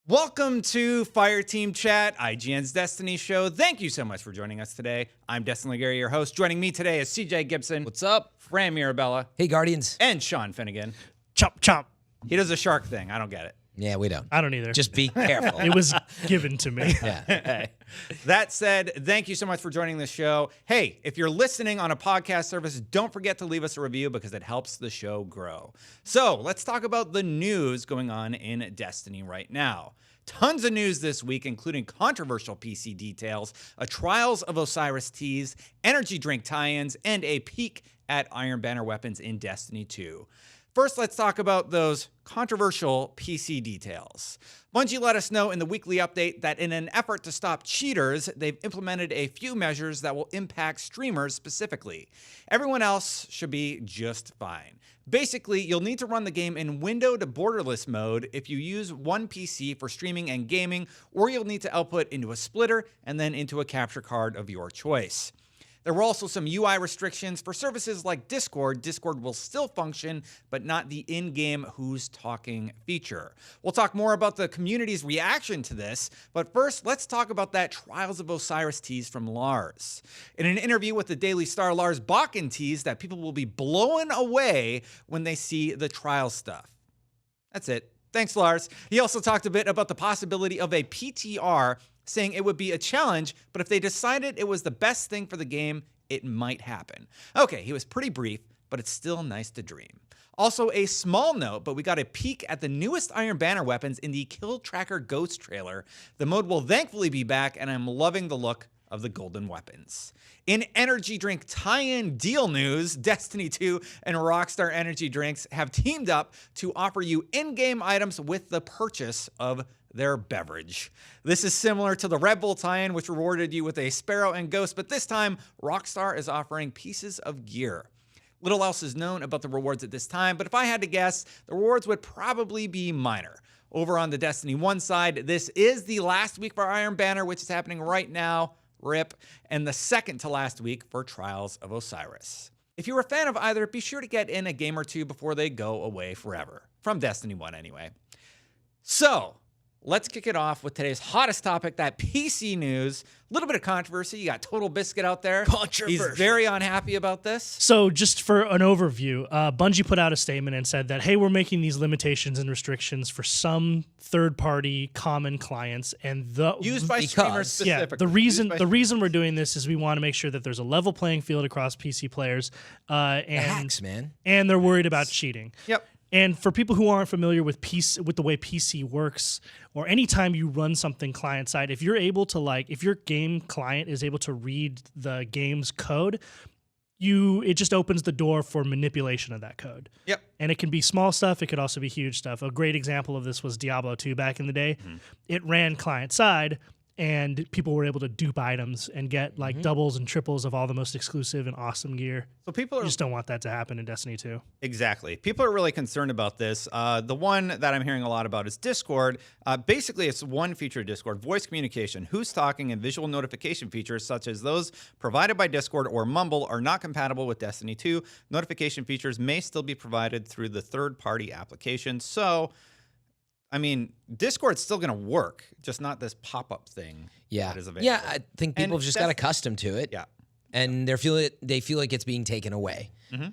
Welcome to Fireteam Chat, IGN's Destiny show. Thank you so much for joining us today. I'm Destiny Gary, your host. Joining me today is CJ Gibson. What's up? Fran Mirabella. Hey, Guardians. And Sean Finnegan. Chomp, chomp. He does a shark thing. I don't get it. Yeah, we don't. I don't either. Just be careful. It was given to me. Yeah. Okay. That said, thank you so much for joining the show. Hey, if you're listening on a podcast service, don't forget to leave us a review because it helps the show grow. So let's talk about the news going on in Destiny right now. Tons of news this week, including controversial PC details, a Trials of Osiris tease, energy drink tie-ins, and a peek at Iron Banner weapons in Destiny 2. First, let's talk about those controversial PC details. Bungie let us know in the weekly update that in an effort to stop cheaters, they've implemented a few measures that will impact streamers specifically. Everyone else should be just fine. Basically, you'll need to run the game in window to borderless mode if you use one PC for streaming and gaming, or you'll need to output into a splitter and then into a capture card of your choice. There were also some UI restrictions for services like Discord. Discord will still function, but not the in-game Who's Talking feature. We'll talk more about the community's reaction to this, but first, let's talk about that Trials of Osiris tease from Lars. In an interview with the Daily Star, Lars Bakken teased that people will be blown away when they see the trial stuff. That's it. Thanks, Lars. He also talked a bit about the possibility of a PTR, saying it would be a challenge, but if they decided it was the best thing for the game, it might happen. Okay, he was pretty brief, but it's still nice to dream. Also, a small note, but we got a peek at the newest Iron Banner weapons in the Kill Tracker Ghost trailer. The mode will thankfully be back, and I'm loving the look of the golden weapons. In energy drink tie-in deal news, Destiny 2 and Rockstar Energy Drinks have teamed up to offer you in-game items with the purchase of their beverage. This is similar to the Red Bull tie-in, which rewarded you with a Sparrow and Ghost, but this time, Rockstar is offering pieces of gear. Little else is known about the rewards at this time, but if I had to guess, the rewards would probably be minor. Over on the Destiny 1 side, this is the last week for Iron Banner, which is happening right now, RIP, and the second to last week for Trials of Osiris. If you're a fan of either, be sure to get in a game or two before they go away forever. From Destiny 1 anyway. So, let's kick it off with today's hottest topic, that PC news. A little bit of controversy. You got Total Biscuit out there. He's very unhappy about this. So just for an overview, Bungie put out a statement and said that, hey, we're making these limitations and restrictions for some third-party common clients. And used by streamers specifically. Yeah, the reason we're doing this is we want to make sure that there's a level playing field across PC players. And hacks, man. And they're worried about cheating. Yep. And for people who aren't familiar with the way PC works, or anytime you run something client side, if you're able to if your game client is able to read the game's code, it just opens the door for manipulation of that code. Yep. And it can be small stuff. It could also be huge stuff. A great example of this was Diablo 2 back in the day. Mm-hmm. It ran client side, and people were able to dupe items and get doubles and triples of all the most exclusive and awesome gear. So people just don't want that to happen in Destiny 2. Exactly. People are really concerned about this. The one that I'm hearing a lot about is Discord. Basically, it's one feature of Discord, voice communication. Who's Talking and visual notification features, such as those provided by Discord or Mumble, are not compatible with Destiny 2. Notification features may still be provided through the third-party application. So, I mean, Discord's still going to work, just not this pop-up thing. Yeah. That is available. Yeah, I think people have just got accustomed to it. Yeah. And they feel like it's being taken away. Mm-hmm.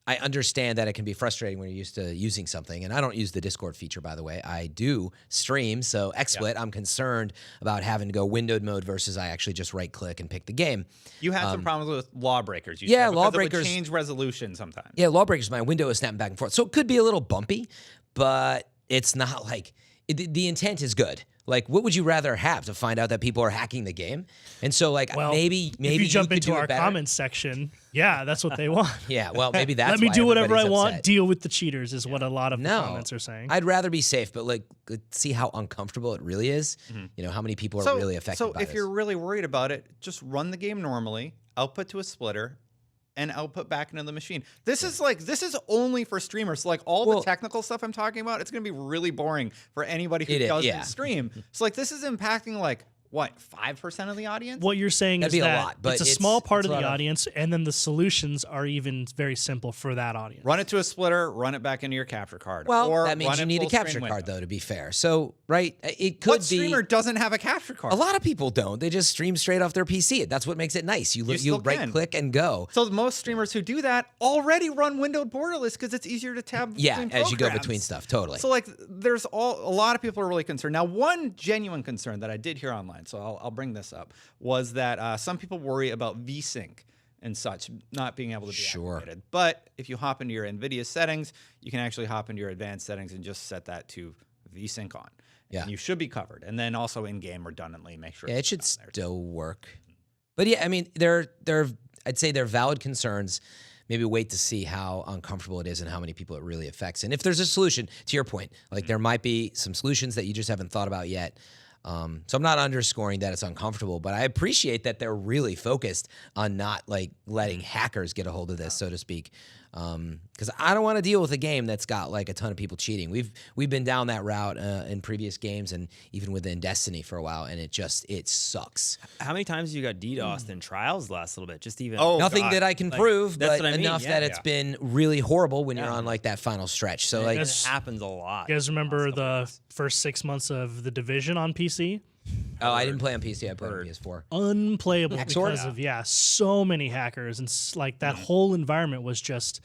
I understand that it can be frustrating when you're used to using something. And I don't use the Discord feature, by the way. I do stream, so XSplit, I'm concerned about having to go windowed mode versus I actually just right-click and pick the game. You had some problems with Lawbreakers. Yeah, Lawbreakers. It would change resolution sometimes. Yeah, Lawbreakers, my window is snapping back and forth. So it could be a little bumpy, but it's not like the intent is good. Like, what would you rather have, to find out that people are hacking the game? And so, maybe if you jump could into do our it better. comments section, yeah, that's what they want. Yeah, well, maybe that's let me why do whatever I everybody's want. upset. Deal with the cheaters is what a lot of the comments are saying. I'd rather be safe, but see how uncomfortable it really is. Mm-hmm. You know how many people are really affected by this. So if you're really worried about it, just run the game normally, output to a splitter, and output back into the machine. This is only for streamers. So all the technical stuff I'm talking about, it's going to be really boring for anybody who doesn't stream. So this is impacting what, 5% of the audience? What you're saying That'd is be a that lot, but it's a small part it's of a the lot of- audience, and then the solutions are even very simple for that audience. Run it to a splitter, run it back into your capture card. Well, or that means run you it need a full screen capture window. card, though, to be fair. So, right, it could What be. streamer doesn't have a capture card? A lot of people don't. They just stream straight off their PC. That's what makes it nice. You still right can. click and go. So most streamers who do that already run windowed borderless because it's easier to tab Yeah, between as you go programs. between stuff, totally. So like, there's a lot of people are really concerned. Now, one genuine concern that I did hear online, so I'll bring this up, was that some people worry about VSync and such not being able to be Sure. activated. But if you hop into your NVIDIA settings, you can actually hop into your advanced settings and just set that to VSync on. Yeah. And you should be covered. And then also in game redundantly, make sure Yeah, it it's should on there, too. still work. But yeah, I mean, I'd say they're valid concerns. Maybe wait to see how uncomfortable it is and how many people it really affects. And if there's a solution, to your point, like there might be some solutions that you just haven't thought about yet. So I'm not underscoring that it's uncomfortable, but I appreciate that they're really focused on not like letting hackers get a hold of this, so to speak. Because I don't want to deal with a game that's got like a ton of people cheating. We've been down that route in previous games and even within Destiny for a while, and it sucks. How many times you got DDoSed in Trials the last little bit? Just even Nothing God. that I can Like, prove, that's but what I mean, enough yeah. that it's been really horrible when you're Yeah. on like that final stretch. So it like, happens a lot. You guys remember the first 6 months of The Division on PC? oh, I didn't play on PC. I played on PS4. Unplayable Hacksaw? because of so many hackers, and like that whole environment was just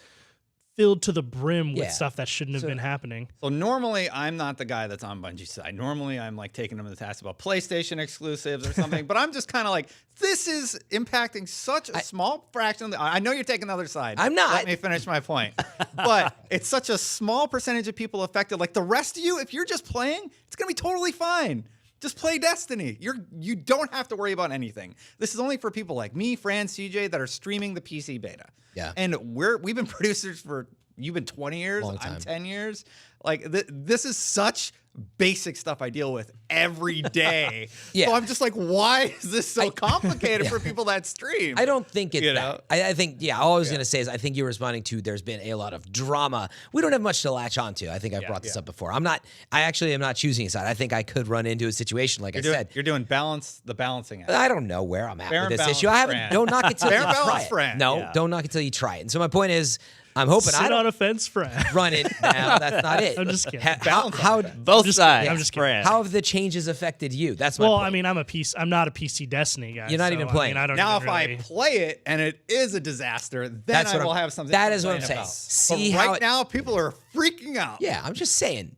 filled to the brim with Yeah. stuff that shouldn't have been happening. So normally I'm not the guy that's on Bungie's side. Normally I'm like taking them to the task about PlayStation exclusives or something. But I'm just kind of like, this is impacting such a small fraction of the. I know you're taking the other side. I'm not. Let me finish my point. But it's such a small percentage of people affected. Like the rest of you, if you're just playing, it's gonna be totally fine. Just play Destiny. You don't have to worry about anything. This is only for people like me, Fran, CJ, that are streaming the PC beta. Yeah. And we've been producers for, you've been 20 years, Long I'm time. 10 years. Like this is such basic stuff I deal with every day. Yeah. So I'm just like, why is this so complicated for people that stream? I don't think it's You that. I think, yeah, all I was going to say is I think you're responding to there's been a lot of drama. We don't have much to latch onto. I think I've brought this up before. I actually am not choosing a side. I think I could run into a situation, like I said. You're doing the balancing act. I don't know where I'm at Fair with and this balanced, issue. I haven't. Fran. Don't knock it till Fair you and try balanced, it. Fran. No, Yeah. don't knock it till you try it. And so my point is, I'm hoping I Sit don't on a fence, friend. run it. No, that's not it. I'm just kidding. How Both sides. I'm just kidding. Fran. how have the changes affected you? That's my Well, point. I mean, I'm not a PC Destiny guy. You're not so, even playing. I don't Now, if even I really- play it and it is a disaster, then That's I what will I'm- have something. that to is what I'm complain saying. about. See but how right it- now, people are freaking out. yeah, I'm just saying.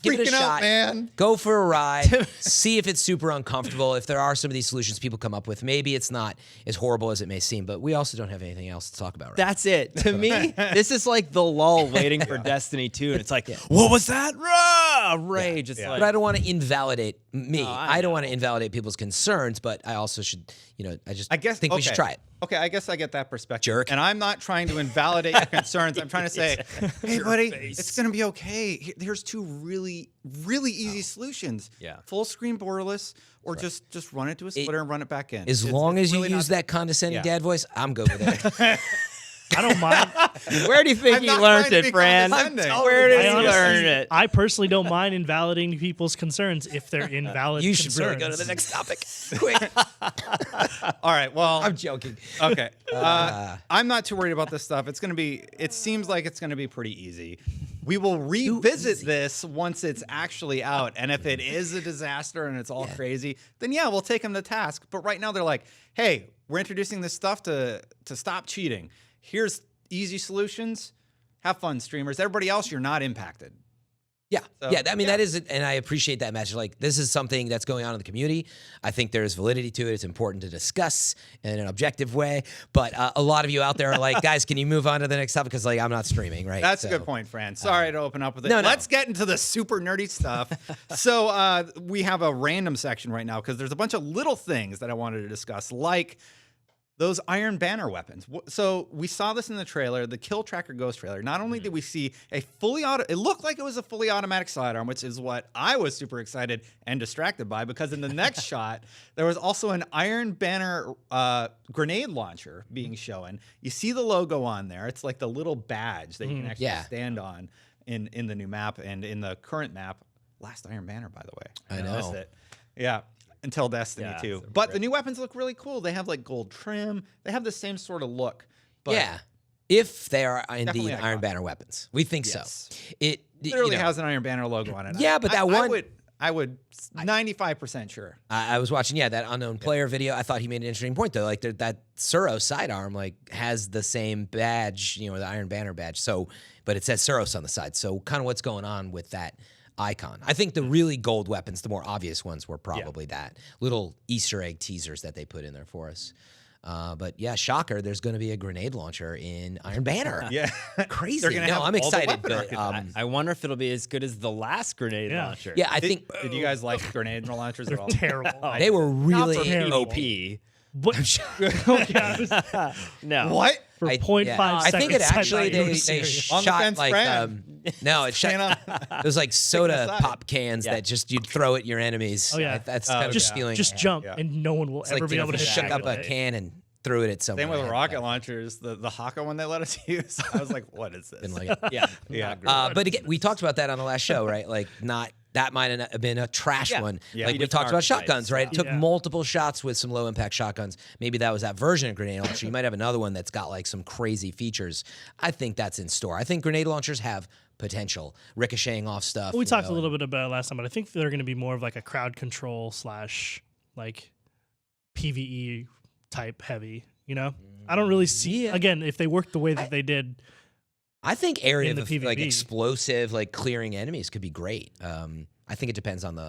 Give it a Freaking out, shot, man. Go for a ride. See if it's super uncomfortable. If there are some of these solutions people come up with, maybe it's not as horrible as it may seem. But we also don't have anything else to talk about. Right? That's it. To me, this is like the lull waiting for Destiny 2. And it's like, what was that? Rah! Rage. It's like, But I don't want to invalidate me. I I don't want to invalidate people's concerns, but I also should, I I guess think we should try it. Okay, I guess I get that perspective. Jerk. And I'm not trying to invalidate your concerns. I'm trying to say, hey, buddy, it's going to be okay. Here's two really, really easy solutions. Yeah. Full screen borderless, or just run it to a splitter and run it back in. As It's long as you really not- use that condescending Yeah. dad voice, I'm good with it. I don't mind. where do you think I'm he not learned trying to it, be Fran? condescending. Where did I he honestly- learn it? I personally don't mind invalidating people's concerns if they're invalid. You should really concerns. go to the next topic. Quick. All right, well, I'm joking. okay. I'm not too worried about this stuff. It seems like it's going to be pretty easy. We will revisit this once it's actually out. And if it is a disaster and it's all crazy, then yeah, we'll take them to task. But right now they're like, hey, we're introducing this stuff to stop cheating. Here's easy solutions. Have fun, streamers. Everybody else, you're not impacted. Yeah, So, yeah. I mean, that is, and I appreciate that message. Like, this is something that's going on in the community. I think there's validity to it. It's important to discuss in an objective way. But a lot of you out there are like, guys, can you move on to the next topic? Because like, I'm not streaming, right? That's So- a good point, Fran. Sorry to open up with it. no, no. Let's get into the super nerdy stuff. So we have a random section right now because there's a bunch of little things that I wanted to discuss, like those Iron Banner weapons. So we saw this in the trailer, the Kill Tracker Ghost trailer. Not only did we see a it looked like it was a fully automatic sidearm, which is what I was super excited and distracted by, because in the next shot, there was also an Iron Banner grenade launcher being shown. You see the logo on there. It's like the little badge that you can actually stand on in the new map and in the current map. Last Iron Banner, by the way. I know. missed it. Yeah. until Destiny Yeah, 2. so But the new weapons look really cool. They have like gold trim. They have the same sort of look. But yeah. If they are Definitely indeed Iron iconic. Banner weapons, we think Yes. so. It literally you know, has an Iron Banner logo on it. Yeah, but that one- I would 95% sure. I was watching, that unknown player video. I thought he made an interesting point though. Like that Suros sidearm, like has the same badge, the Iron Banner badge. So, but it says Suros on the side. So, kind of what's going on with that icon? I think the really gold weapons, the more obvious ones, were probably that little Easter egg teasers that they put in there for us. But yeah, shocker. There's going to be a grenade launcher in Iron Banner. Yeah. Crazy. They're gonna have No, I'm all the excited. weapon But archetypes. I wonder if it'll be as good as the last grenade Yeah. launcher. yeah, I think Did you guys like grenade launchers at all? Terrible. they were really terrible. OP. What? No. What? For I- 0.5 yeah. I think it seconds, actually thought you were they serious. On the shot fence, like Fran. no, it shot. Stand on- It was like soda aside. pop cans Yeah. that just you'd throw at your enemies. Oh, yeah. That's kind of just the feeling. just jump, Yeah. and no one will It's ever like be able if to you hit shook you up with a it. can and threw it at someone. Same with I had rocket that. launchers, the Haka one they let us use. I was like, what is this? Didn't like it. Yeah. Yeah. Not great. But again, we talked about that on the last show, right? Like, that might have been a trash Yeah. one. Yeah. Like we Different talked about archetypes, shotguns, right? It took Yeah. multiple shots with some low impact shotguns. Maybe that was that version of grenade launcher. You might have another one that's got like some crazy features. I think that's in store. I think grenade launchers have potential, ricocheting off stuff. We you talked know, a little bit about it last time, but I think they're going to be more of like a crowd control / like PVE type heavy. I don't really see again if they work the way that they did. I think area in of the like PvP. explosive, like clearing enemies could be great. I think it depends on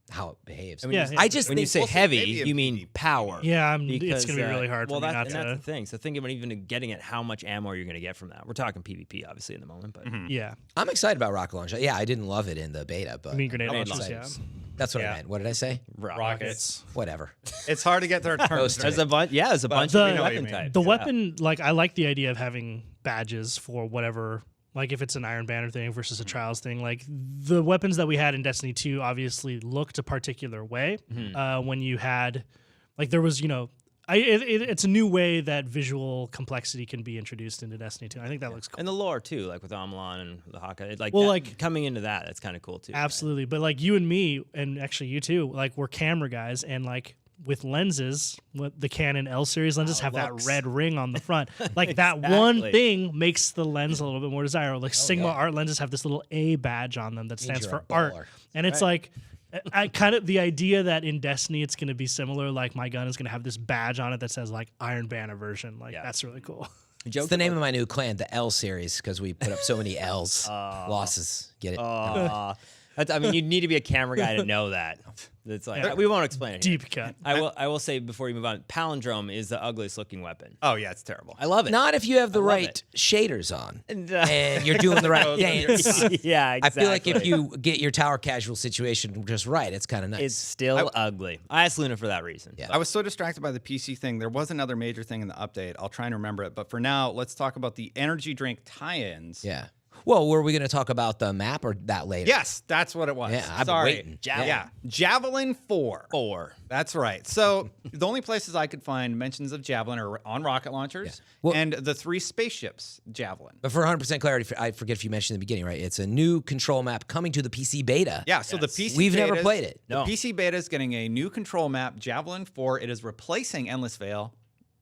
how it behaves. Yeah, I just when think you say also heavy, maybe a you mean PvP. power. Yeah, it's Because, going to be really hard well, for me not and that's to. the thing. So think about even getting at how much ammo you're going to get from that. We're talking PvP, obviously, in the moment, but Yeah, I'm excited about rocket launcher. Yeah, I didn't love it in the beta, but I mean grenade I'm launchers. excited. Yeah, That's what Yeah. I meant. What did I say? Rockets. Whatever. It's hard to get their turns. Those there's a bunch. Yeah, there's a bunch the- of I know what you weapon mean. types. the yeah. weapon, like I like the idea of having badges for whatever. Like if it's an Iron Banner thing versus a Trials thing, like the weapons that we had in Destiny 2 obviously looked a particular way. When you had, like there was, it's a new way that visual complexity can be introduced into Destiny 2. I think that looks cool. And the lore too, like with Amlan and the Haka. Well, that- like- coming into that, that's kind of cool too. Absolutely. But like you and me, and actually you too, like we're camera guys, and like with lenses, what the Canon L series lenses have looks. that red ring on the front. Like that one Exactly. thing makes the lens a little bit more desirable. Like Sigma yeah. art lenses have this little A badge on them that stands you're for a art. baller. And it's like I kind of the idea that in Destiny it's going to be similar, like my gun is going to have this badge on it that says like Iron Banner version. Like Yeah. that's really cool. It's the name of my new clan, the L series, because we put up so many L's. Losses. Get it? I mean, you need to be a camera guy to know that. It's like Yeah. we won't explain it. here. Deep cut. I will say before you move on, palindrome is the ugliest looking weapon. Oh yeah, it's terrible. I love it. Not if you have the love right it. shaders on And, and you're doing the right dance. yeah, exactly. I feel like if you get your tower casual situation just right, it's kind of nice. it's still ugly. I asked Luna for that reason. Yeah. I was so distracted by the PC thing. There was another major thing in the update. I'll try and remember it. But for now, let's talk about the energy drink tie-ins. Yeah. Well, were we going to talk about the map or that later? Yes, that's what it was. Yeah, I've been Sorry. waiting. Javelin. Yeah. Javelin 4. Or That's right. So the only places I could find mentions of Javelin are on rocket launchers Well- and the 3 spaceships Javelin. But for 100% clarity, I forget if you mentioned in the beginning, right? It's a new control map coming to the PC beta. Yeah, so the Yes. PC We've never betas- played it. No. The PC beta is getting a new control map, Javelin 4. It is replacing Endless Vale,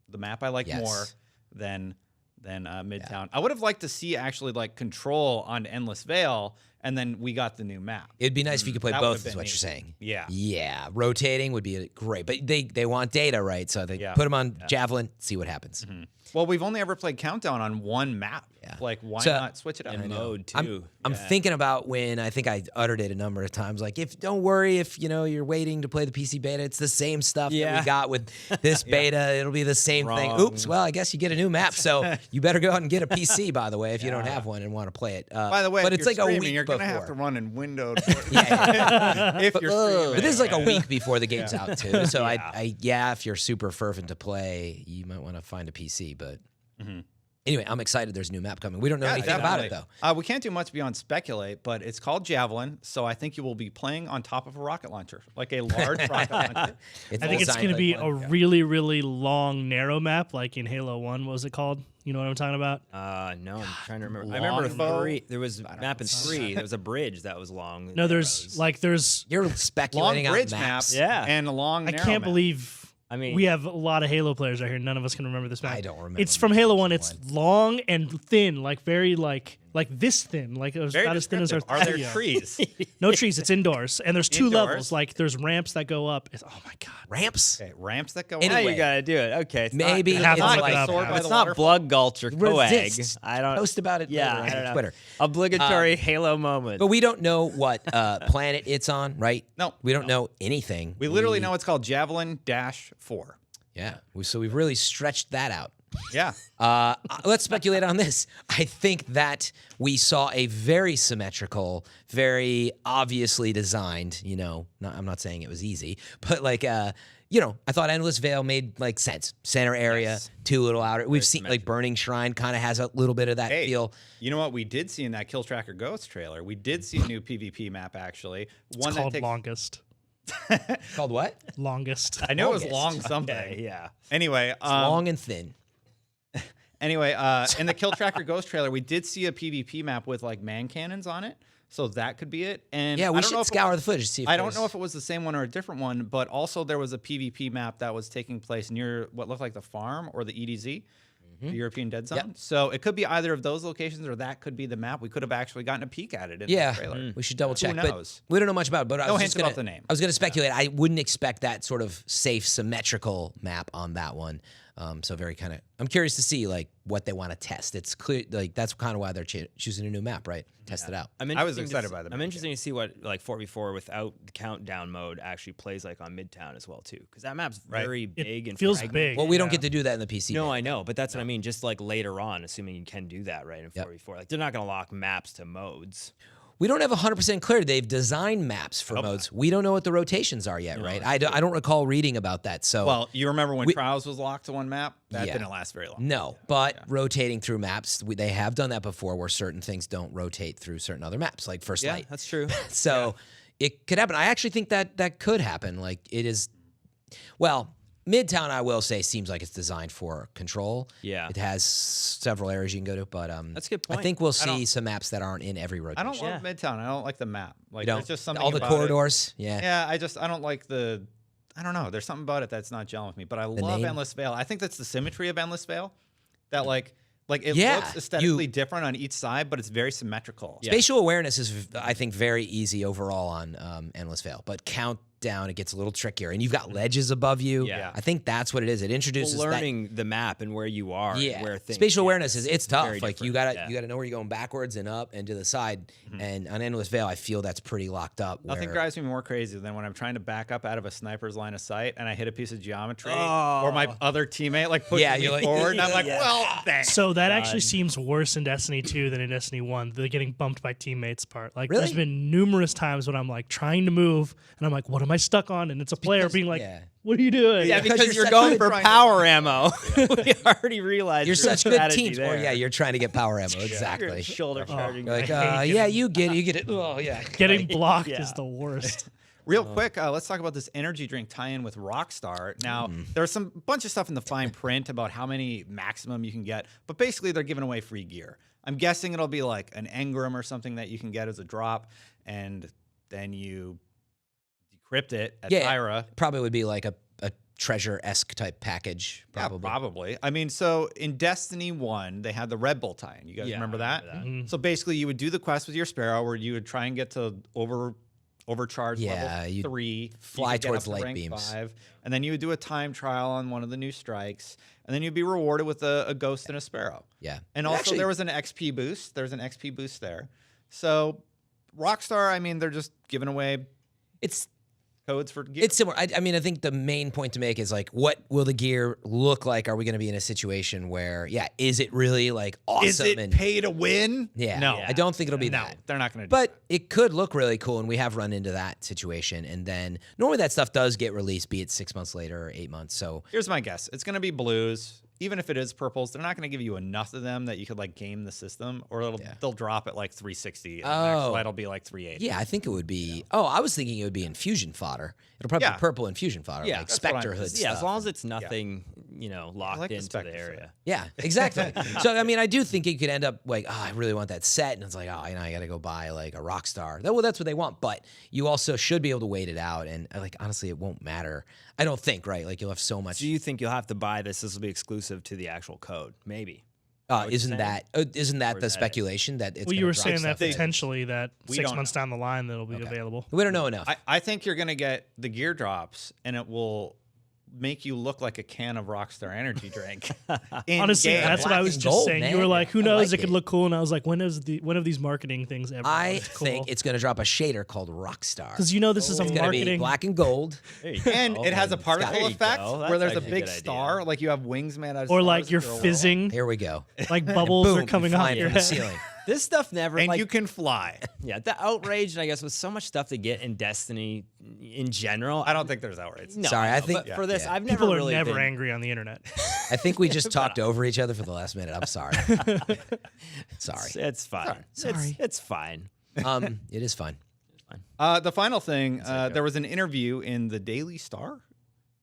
the map I like Yes. more than Midtown. I would have liked to see actually like control on Endless Vale, and then we got the new map. It'd be nice if you could play That both, would've is been what neat. you're saying. Yeah. Yeah, rotating would be great. But they want data, right? So they Yeah. put them on Javelin, see what happens. Well, we've only ever played Countdown on one map. Yeah. Like, why So- not switch it up? in mode I'm, too. I'm thinking about when I think I uttered it a number of times. Like, don't worry if you're waiting to play the PC beta. It's the same stuff that Yeah. we got with this beta. It'll be the same thing. Wrong. Oops. Well, I guess you get a new map. So you better go out and get a PC. By the way, if you don't have one and want to play it. By the way, but if it's you're like a streaming, week you're before. gonna have to run in windowed. Yeah. if you're streaming. But this is like a week before the game's out too. So if you're super fervent to play, you might want to find a PC. But Anyway, I'm excited there's a new map coming. We don't know anything about it, though. We can't do much beyond speculate, but it's called Javelin, so I think you will be playing on top of a rocket launcher, like a large rocket launcher. I think it's going to be a really, really long, narrow map, like in Halo 1. What was it called? You know what I'm talking about? No, I'm trying to remember. I Longbow? remember 3. There was a map in 3. There was a bridge that was long. No, there's You're speculating Long on bridge maps. Yeah. and a long I narrow can't map. believe I mean, we have a lot of Halo players out here. None of us can remember this map. I don't remember. It's from Halo 1. It's long and thin, like very like this thin, like it was Very about as thin as our descriptive. Are there studio. trees? No trees. It's indoors, and there's 2 Indoors? levels. Like there's ramps that go up. Oh my god. Ramps? Okay, ramps that go now Anyway. up. you gotta do it. Okay, it's Maybe You have to it's look like it up. sword by It's the not waterfall. blood gulch or coag. Resist. I don't Post about it Yeah, later I don't on know. Twitter. Obligatory Halo moment. But we don't know what planet it's on, right? No, We don't know anything. We literally know it's called Javelin-4. Yeah. So we've really stretched that out. Yeah. Let's speculate on this. I think that we saw a very symmetrical, very obviously designed, I'm not saying it was easy, but like, I thought Endless Veil made like sense. Center area, Yes. 2 little outer. We've seen like Burning Shrine kind of has a little bit of that Hey, feel. you know what we did see in that Kill Tracker Ghost trailer? We did see a new PvP map, actually. It's called Longest. Called what? Longest. I know it was Longest. long something. Okay, yeah. Anyway, Long and thin. Anyway, in the Kill Tracker Ghost trailer, we did see a PvP map with like man cannons on it, so that could be it. And Yeah, I we don't know should if scour the footage to see if I don't there's- know if it was the same one or a different one, but also there was a PvP map that was taking place near what looked like the farm or the EDZ, the European Dead Zone. Yep. So it could be either of those locations, or that could be the map. We could have actually gotten a peek at it in Yeah, the trailer. we should double check. knows? But we don't know much about it. But I No was hints just gonna, about the name. I was going to speculate. I wouldn't expect that sort of safe, symmetrical map on that one. So very kind of. I'm curious to see like what they want to test. It's clear, like that's kind of why they're choosing a new map, right? Test it out. I was excited by the I'm map, interested to see what like 4v4 without the countdown mode actually plays like on Midtown as well too, because that map's very big and feels fragmented. big. Well, we don't get to do that in the PC. No, beta. I know, but that's what I mean. Just like later on, assuming you can do that, right? In Yep. 4v4, like they're not gonna lock maps to modes. We don't have 100% clear. They've designed maps for modes. We don't know what the rotations are yet, right? I don't recall reading about that. So Well, you remember when Trials was locked to one map? That Yeah. didn't last very long. no, but rotating through maps, they have done that before, where certain things don't rotate through certain other maps, like First Yeah, Light. that's true. So it could happen. I actually think that could happen. Like it is. Well, Midtown, I will say, seems like it's designed for control. Yeah. It has several areas you can go to, but That's a good I point. think we'll see some maps that aren't in every rotation. I don't love Midtown. I don't like the map. Like, You know, there's just something all the about it. corridors. Yeah. Yeah, I don't like the. I don't know. There's something about it that's not gelling with me. But I love name? Endless Veil. I think that's the symmetry of Endless Veil. That like it Yeah, looks aesthetically different on each side, but it's very symmetrical. Spatial awareness is, I think, very easy overall on Endless Veil, but countdown, it gets a little trickier, and you've got ledges above you. Yeah. I think that's what it is. It introduces that. learning the map and where you are, and Yeah, where things. spatial awareness is it's tough. very Like you different, gotta you gotta know where you're going backwards and up and to the side. And on Endless Veil, I feel that's pretty locked up. Nothing where- drives me more crazy than when I'm trying to back up out of a sniper's line of sight and I hit a piece of geometry, Oh. or my other teammate like pushes Yeah, me you're like, forward, and I'm like, Yeah. well, thanks. So that actually seems worse in Destiny 2 than in Destiny 1, the getting bumped by teammates part. Like, Really? there's been numerous times when I'm like trying to move, and I'm like, what am I stuck on? And it's a player being like, yeah. what are you doing? Yeah, because because you're you're going such- for power ammo. We already realized You're your such good strategy teams. there. Or yeah, you're trying to get power ammo. You're Exactly. shoulder charging. You're like, I hate yeah, getting- you get it. Oh yeah. Getting blocked Yeah. is the worst. Real quick, let's talk about this energy drink tie-in with Rockstar. Now, there's some bunch of stuff in the fine print about how many maximum you can get, but basically they're giving away free gear. I'm guessing it'll be like an engram or something that you can get as a drop, and then you decrypt it at Yeah. Tyra. Probably would be like a treasure-esque type package. Probably. Yeah, probably. I mean, so in Destiny 1, they had the Red Bull tie-in. You guys Yeah, remember I that? remember So basically, you would do the quest with your Sparrow, where you would try and get to overcharge Yeah, level you'd 3. You fly could get towards up to light rank beams. 5, and then you would do a time trial on one of the new strikes, and then you'd be rewarded with a ghost and a Sparrow. Yeah. And also, Actually- there was an XP boost. There's an XP boost there. So Rockstar, I mean, they're just giving away It's codes for gear. It's similar. I mean, I think the main point to make is like, what will the gear look like? Are we going to be in a situation where, is it really like awesome? Is it and pay to win? yeah, No. I don't think it'll be No, that. they're not going to do But it could look really cool, and we have run into that situation. And then normally that stuff does get released, be it 6 months later or 8 months. So Here's my guess. It's going to be blues. even if it is purples, they're not going to give you enough of them that you could like game the system, or they'll drop at like 360 and the next light will be like 380. Yeah, I think it would be. Oh, I was thinking it would be infusion fodder. It'll probably be purple infusion fodder, like that's what Spectre hood. Yeah, stuff. as long as it's nothing, locked like the into Spectre the area. Yeah, exactly. So I mean, I do think you could end up like, I really want that set, and it's like, I got to go buy like a Rockstar. Well, that's what they want, but you also should be able to wait it out, and like honestly, it won't matter. I don't think, right? Like you'll have so much. Do you think you'll have to buy this? This will be exclusive to the actual code, maybe. Isn't that the speculation that it's? Well, you were drop saying that stuff? potentially that We 6 don't months down the line that'll be available. We don't know enough. I think you're going to get the gear drops, and it will make you look like a can of Rockstar energy drink. Honestly, in-game. that's what I was and just gold, saying. man. You were like, who I knows? like It could it. look cool. And I was like, when is one of these marketing things ever? I cool? think it's going to drop a shader called Rockstar. Because this is a It's going to be marketing. black and gold. And it has a particle There you effect go. where That's there's a actually a big good idea. star, like you have wings made out of Or stars like that you're go around. fizzing, Here we go. like bubbles Boom, are coming you're off flying your from the head. ceiling. This stuff never, And like, you can fly. yeah, the outrage, I guess, was so much stuff to get in Destiny in general. I don't think there's outrage. No, Sorry, I know, think- but for this, yeah. I've never People are really never been, angry on the internet. I think we just talked over each other for the last minute. I'm sorry. Sorry. It's fine. Sorry. It's fine. It is fun. The final thing, there was an interview in the Daily Star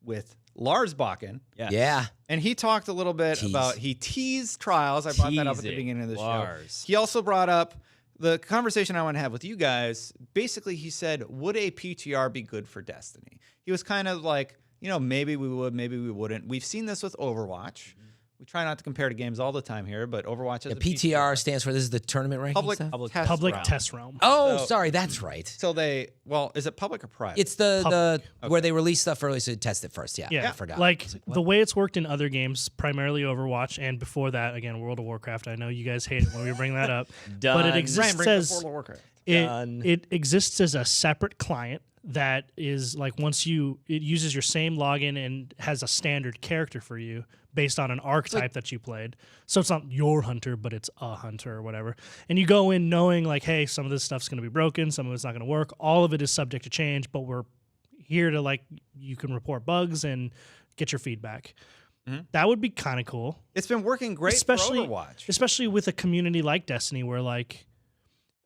with Lars Bakken, Yeah. and he talked a little bit he teased Trials. I brought that up at the Teasing beginning of the Lars. show. He also brought up the conversation I want to have with you guys. Basically, he said, would a PTR be good for Destiny? He was kind of like, maybe we would, maybe we wouldn't. We've seen this with Overwatch. We try not to compare to games all the time here, but Overwatch has The PTR stands for, this is the tournament ranking public stuff? Public realm. test realm. Oh, So- sorry. That's right. So is it public or private? It's the Public. where they release stuff early, so you test it first. Yeah, Yeah, I forgot. like the way it's worked in other games, primarily Overwatch, and before that, again, World of Warcraft. I know you guys hate it when we bring that up, but it Done. exists Ryan, as World of Warcraft. Done. it exists as a separate client that is like it uses your same login and has a standard character for you based on an archetype that you played. So it's not your hunter, but it's a hunter or whatever. And you go in knowing like, hey, some of this stuff's going to be broken, some of it's not going to work. All of it is subject to change, but we're here to you can report bugs and get your feedback. That would be kind of cool. It's been working great Especially- for Overwatch. Especially with a community like Destiny where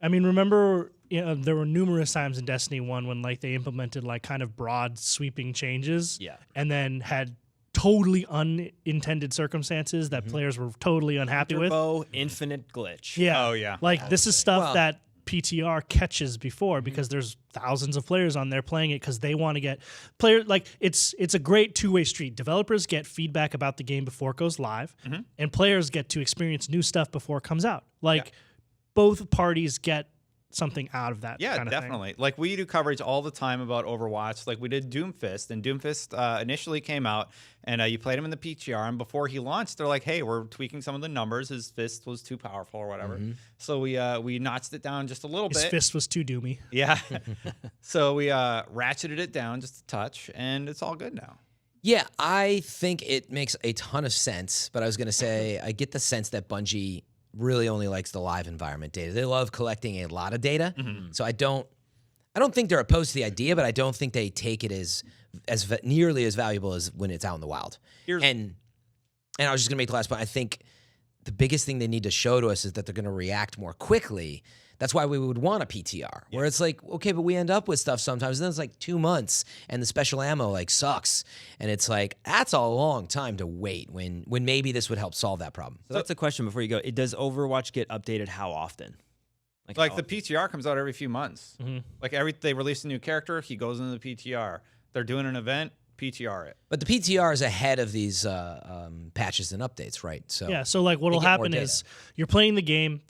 remember there were numerous times in Destiny 1 when they implemented kind of broad sweeping changes Yeah. and then had totally unintended circumstances that players were totally unhappy with. Turbo infinite glitch. Yeah. Oh, yeah. This is stuff Well- that PTR catches before because there's thousands of players on there playing it because they want to get it's a great two-way street. Developers get feedback about the game before it goes live, and players get to experience new stuff before it comes out. Both parties get something out of that. Yeah, kind of definitely. We do coverage all the time about Overwatch. We did Doomfist, and Doomfist initially came out, and you played him in the PTR, and before he launched, they're like, hey, we're tweaking some of the numbers. His fist was too powerful or whatever. So we notched it down just a little His bit. fist was too doomy. Yeah. So we ratcheted it down just a touch, and it's all good now. Yeah, I think it makes a ton of sense, but I was going to say, I get the sense that Bungie really only likes the live environment data. They love collecting a lot of data. So I don't think they're opposed to the idea, but I don't think they take it as nearly as valuable as when it's out in the wild. And I was just going to make the last point. I think the biggest thing they need to show to us is that they're going to react more quickly. That's why we would want a PTR, where it's like, okay, but we end up with stuff sometimes, and then it's 2 months, and the special ammo sucks, and it's that's a long time to wait when maybe this would help solve that problem. So that's a question before you go. Does Overwatch get updated how often? The PTR comes out every few months. They release a new character, he goes into the PTR. They're doing an event, PTR it. But the PTR is ahead of these patches and updates, right? So Yeah, so what'll get more happen data. is you're playing the game,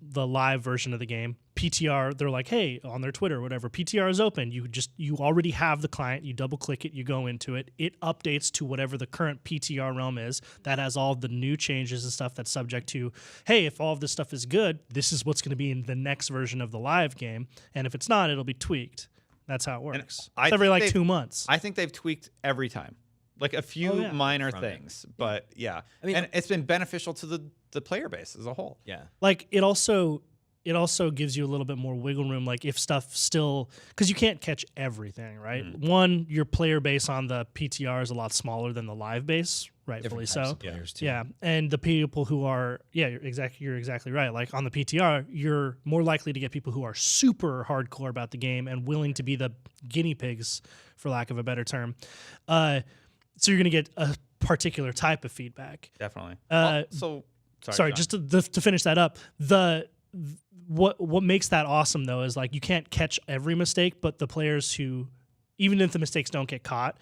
the live version of the game. PTR, they're like, hey, on their Twitter or whatever, PTR is open. You already have the client. You double click it, you go into it. It updates to whatever the current PTR realm is. That has all the new changes and stuff that's subject to, hey, if all of this stuff is good, this is what's going to be in the next version of the live game. And if it's not, it'll be tweaked. That's how it works. I It's every think 2 months. I think they've tweaked every time. A few minor things, but yeah. And it's been beneficial to the player base as a whole. Yeah. It also it also gives you a little bit more wiggle room. Like if stuff still, because you can't catch everything, right? One, your player base on the PTR is a lot smaller than the live base, rightfully so. Yeah, and the people who are, you're exactly right. Like on the PTR, you're more likely to get people who are super hardcore about the game and willing to be the guinea pigs, for lack of a better term. So you're going to get a particular type of feedback. Definitely. Sorry, John. just to finish that up, what makes that awesome though is like you can't catch every mistake, but the players who, even if the mistakes don't get caught,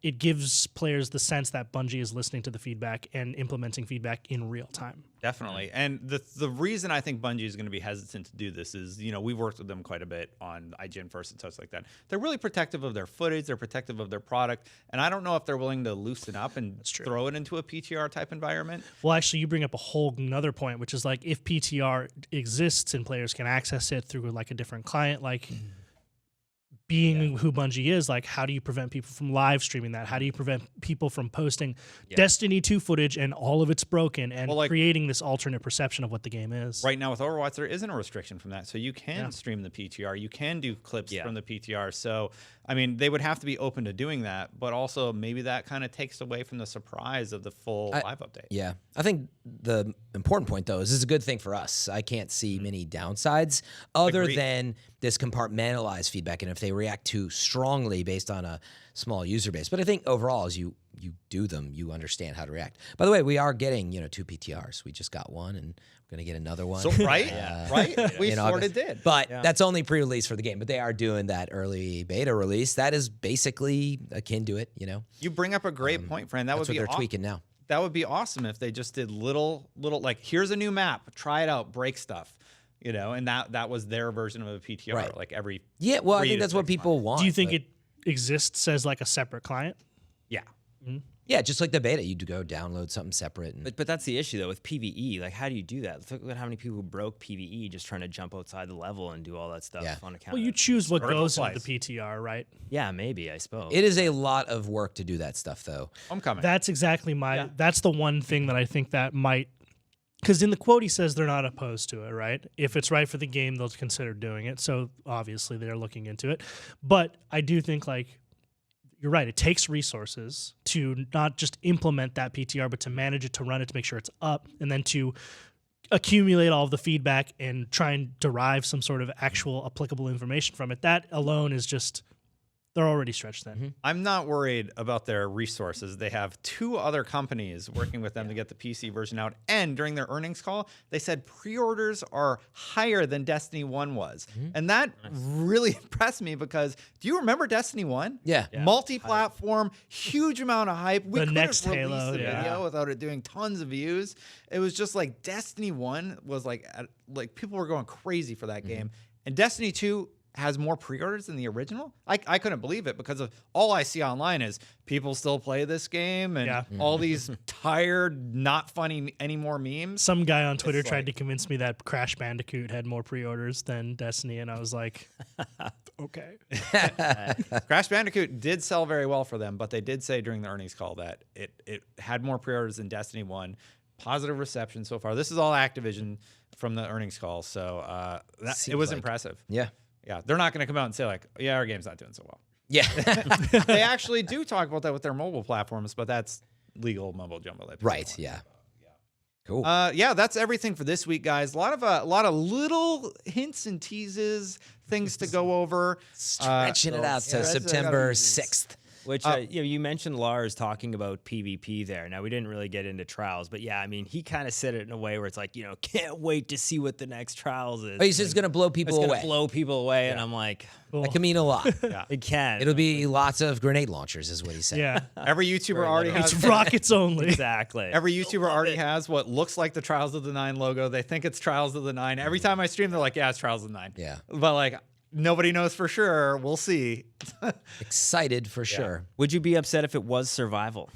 it gives players the sense that Bungie is listening to the feedback and implementing feedback in real time. Definitely. And the reason I think Bungie is going to be hesitant to do this is, we've worked with them quite a bit on IGN First and such like that. They're really protective of their footage. They're protective of their product. And I don't know if they're willing to loosen up and throw it into a PTR type environment. Well, actually, you bring up a whole another point, which is like if PTR exists and players can access it through like a different client, like being who Bungie is, like how do you prevent people from live streaming that? How do you prevent people from posting Destiny 2 footage and all of it's broken and creating this alternate perception of what the game is? Right now with Overwatch, there isn't a restriction from that. So you can stream the PTR. You can do clips from the PTR. So, I mean, they would have to be open to doing that, but also maybe that kind of takes away from the surprise of the full live update. Yeah. I think the important point, though, is this is a good thing for us. I can't see many downsides other than this compartmentalized feedback and if they react too strongly based on a small user base. But I think overall, as you do them, you understand how to react. By the way, we are getting, 2 PTRs. We just got one, and we're going to get another one. So, right? We sort of did. But that's only pre-release for the game. But they are doing that early beta release. That is basically akin to it, You bring up a great point, friend. That's what they're tweaking now. That would be awesome if they just did little like, here's a new map, try it out, break stuff. And that was their version of a PTR, like every I think that's what people want. Do you think it exists as like a separate client? Yeah. Mm-hmm. Yeah, just like the beta, you'd go download something separate. But that's the issue, though, with PvE. Like, how do you do that? Look at how many people who broke PvE just trying to jump outside the level and do all that stuff on account Well, you choose what goes into the PTR, right? Yeah, maybe, I suppose. It is a lot of work to do that stuff, though. Homecoming. That's exactly that's the one thing that I think that might, because in the quote he says they're not opposed to it, right? If it's right for the game, they'll consider doing it. So obviously they're looking into it. But I do think you're right. It takes resources to not just implement that PTR, but to manage it, to run it, to make sure it's up, and then to accumulate all of the feedback and try and derive some sort of actual applicable information from it. That alone is just, they're already stretched thin. I'm not worried about their resources. They have 2 other companies working with them to get the PC version out. And during their earnings call, they said pre-orders are higher than Destiny 1 was. And that really impressed me because do you remember Destiny 1? Yeah. Multi-platform, huge amount of hype. We couldn't next release Halo, the video without it doing tons of views. It was just like Destiny 1 was like people were going crazy for that game. And Destiny 2 has more pre-orders than the original. I couldn't believe it because of all I see online is people still play this game and all these tired, not funny anymore memes. Some guy on Twitter tried to convince me that Crash Bandicoot had more pre-orders than Destiny, and I was like, okay. Crash Bandicoot did sell very well for them, but they did say during the earnings call that it had more pre-orders than Destiny 1. Positive reception so far. This is all Activision from the earnings call, so it was impressive. Yeah, they're not going to come out and say like, yeah, our game's not doing so well. Yeah. They actually do talk about that with their mobile platforms, but that's legal mumbo jumbo. Right, yeah. Cool. That's everything for this week, guys. A lot of little hints and teases, things to go over. Stretching it out to September 6th. Which, you mentioned Lars talking about PvP there. Now, we didn't really get into Trials, but yeah, I mean, he kind of said it in a way where it's like, can't wait to see what the next Trials is. Oh, he says it's going to blow people away. It's going to blow people away, and I'm like... That can mean a lot. It can. It'll be lots of grenade launchers, is what he said. Yeah. Every YouTuber already has... It's rockets only. Exactly. Every YouTuber already has what looks like the Trials of the 9 logo. They think it's Trials of the 9. Every time I stream, they're like, yeah, it's Trials of the 9. Yeah. But nobody knows for sure. We'll see. Excited for sure. Would you be upset if it was survival?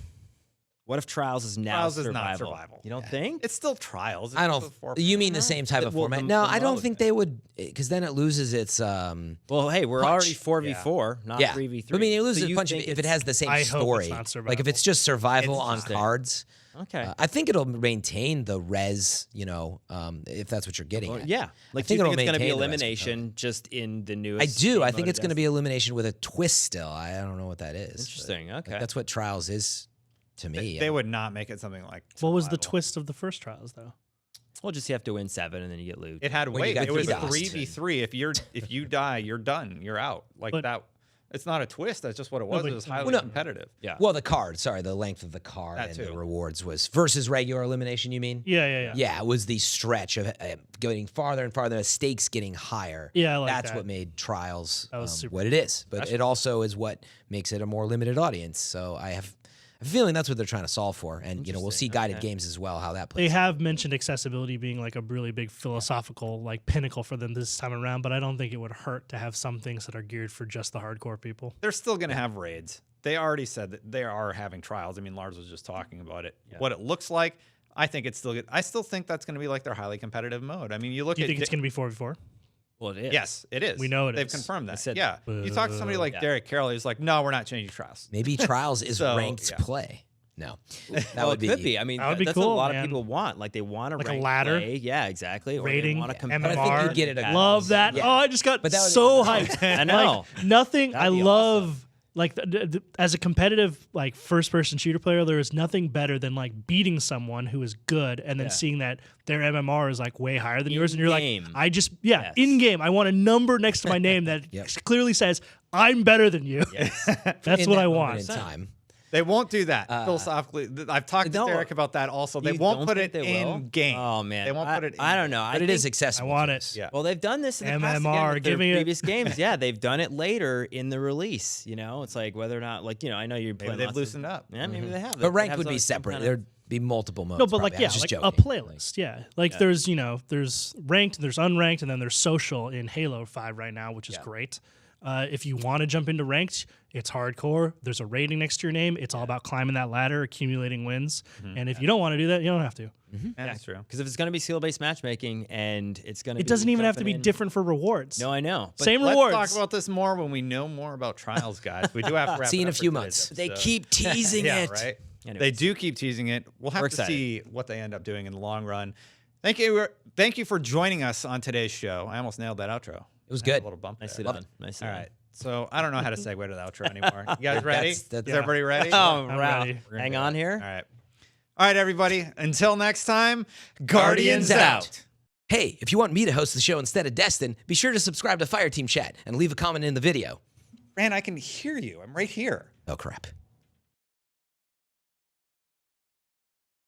What if Trials is now Trials survival? is not survival. You don't think? It's still Trials. I don't. You mean the same type of format? No, I don't think they would, because then it loses its. Well, hey, we're already 4v4, not 3v3. I mean, it loses its punch if it has the same I hope story. it's not survival. Like if it's just survival on Interesting. cards. Okay. I think it'll maintain the res, if that's what you're getting at. Yeah. Like, do think you it'll think it's going to be maintain the rest elimination just in the I newest? do. game I think mode it's of going to be Destiny? elimination with a twist still. I don't know what that is. but, Interesting. like, Okay. that's what Trials is to me. They would not make it something like. What was the survival. twist of the first trials, though? Well, just you have to win 7 and then you get loot. It had When you weight. got It was three dots. 3v3. If you die, you're done. You're out. Like But- that. It's not a twist. That's just what it was. but- It was highly Well, no. competitive. Yeah. Well, the card. Sorry, the length of the card That and too. the rewards was versus regular elimination. You mean? Yeah. Yeah, it was the stretch of getting farther and farther, the stakes getting higher. Yeah, I like that's that. what made Trials That was super what it is. But it also is what makes it a more limited audience. So I have a feeling that's what they're trying to solve for. And we'll see guided games as well how that plays. They have mentioned accessibility being like a really big philosophical like pinnacle for them this time around, but I don't think it would hurt to have some things that are geared for just the hardcore people. They're still going to have raids. They already said that they are having trials. I mean, Lars was just talking about it. Yeah. What it looks like, I think it's still good. I still think that's going to be like their highly competitive mode. I mean, you look Do you at think it's going to be 4v4? Well, it is. Yes, it is. We know it They've is. confirmed I that. said- Yeah. You talk to somebody like Yeah. Derek Carroll, he's like, no, we're not changing trials. Maybe Trials is So, ranked yeah. play. No, that Well, would it could be. I mean, That would be that's cool, what a lot man. of people want. Like, they want Like a ranked ladder? play. Yeah, exactly. Or Rating, they want to compete. But I think you'd get it a- Love that. Yeah. Oh, I just got But that would- so hyped. I know. Like, nothing. I That'd be love like as a competitive like first person shooter player, there is nothing better than like beating someone who is good and then Yeah. seeing that their MMR is like way higher than yours, and you're In-game. like, I just Yes. in game, I want a number next to my name that Yep. clearly says I'm better than you. Yes. That's in what that I moment want. in time. They won't do that philosophically. I've talked to no, Derek about that also. They You won't don't put think it they will? in game. Oh, man. They won't put it in I don't know. But I it is think- accessible. I want to it. us. Yeah. Well, they've done this in the past again MMR, with their giving it- previous games. Yeah, they've done it later in the release. It's like whether or not, like, I know you're Maybe playing. they've lots loosened of, up. Yeah, maybe they have. But ranked They would have be some separate. kind of- There'd be multiple modes. No, but like probably. I was yeah, just like a joking. playlist. Yeah, like there's there's ranked, there's unranked, and then there's social in Halo 5 right now, which is great. If you want to jump into ranked, it's hardcore. There's a rating next to your name. It's all about climbing that ladder, accumulating wins. And if you don't want to do that, you don't have to. That's true. Because if it's going to be skill-based matchmaking and it's going to It doesn't even have to be different for rewards. No, I know. But Same Let's rewards. talk about this more when we know more about trials, guys. We do have to wrap See it you in a up for few today's months. They episode. keep teasing yeah, it. right? They Anyways. do keep teasing it. We'll have We're to see what they end up doing in the long run. Thank you for joining us on today's show. I almost nailed that outro. It was I had good. A little bump Nicely there. done. Nicely All done. right. So I don't know how to segue to the outro anymore. You guys ready? That's- Is everybody ready? Oh, I'm wow. ready. We're gonna Hang do on it. here. All right. All right, everybody. Until next time, Guardians out. Hey, if you want me to host the show instead of Destin, be sure to subscribe to Fireteam Chat and leave a comment in the video. Man, I can hear you. I'm right here. Oh, crap.